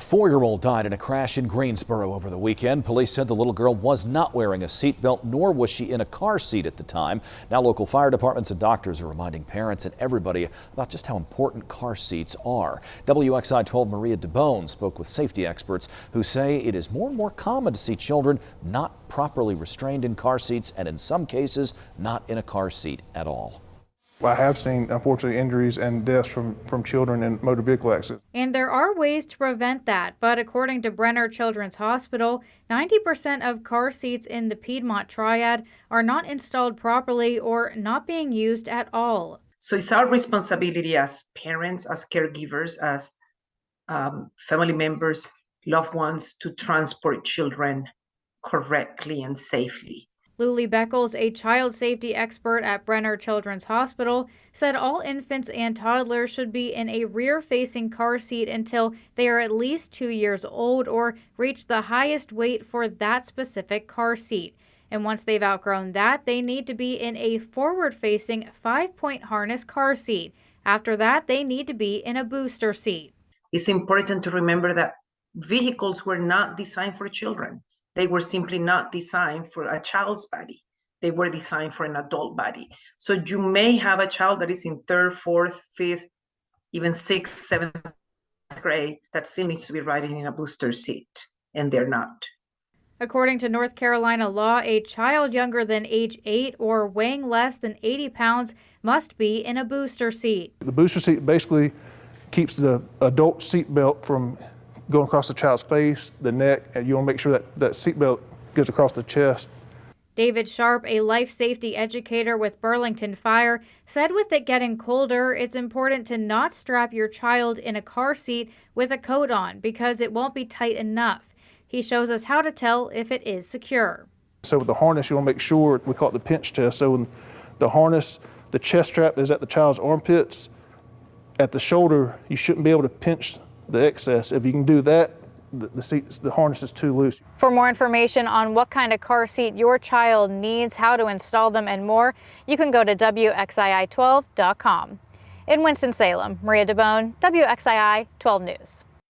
4-year-old died in a crash in Greensboro over the weekend. Police said the little girl was not wearing a seatbelt, nor was she in a car seat at the time. Now local fire departments and doctors are reminding parents and everybody about just how important car seats are. WXI 12 Maria DeBone spoke with safety experts who say it is more and more common to see children not properly restrained in car seats and in some cases not in a car seat at all. I have seen, unfortunately, injuries and deaths from children in motor vehicle accidents. And there are ways to prevent that, but according to Brenner Children's Hospital, 90% of car seats in the Piedmont Triad are not installed properly or not being used at all. So it's our responsibility as parents, as caregivers, as family members, loved ones, to transport children correctly and safely. Luli Beckles, a child safety expert at Brenner Children's Hospital, said all infants and toddlers should be in a rear-facing car seat until they are at least 2 years old or reach the highest weight for that specific car seat. And once they've outgrown that, they need to be in a forward-facing 5-point harness car seat. After that, they need to be in a booster seat. It's important to remember that vehicles were not designed for children. They were simply not designed for a child's body. They were designed for an adult body. So you may have a child that is in third, fourth, fifth, even sixth, seventh grade that still needs to be riding in a booster seat, and they're not. According to North Carolina law, a child younger than age 8 or weighing less than 80 pounds must be in a booster seat. The booster seat basically keeps the adult seat belt from going across the child's face, the neck, and you want to make sure that that seatbelt goes across the chest. David Sharp, a life safety educator with Burlington Fire, said with it getting colder, it's important to not strap your child in a car seat with a coat on because it won't be tight enough. He shows us how to tell if it is secure. So with the harness, you want to make sure, we call it the pinch test. So when the harness, the chest strap is at the child's armpits, at the shoulder, you shouldn't be able to pinch the excess. If you can do that, the harness is too loose. For more information on what kind of car seat your child needs, how to install them, and more, you can go to WXII12.com. In Winston-Salem, Maria DeBone, WXII 12 News.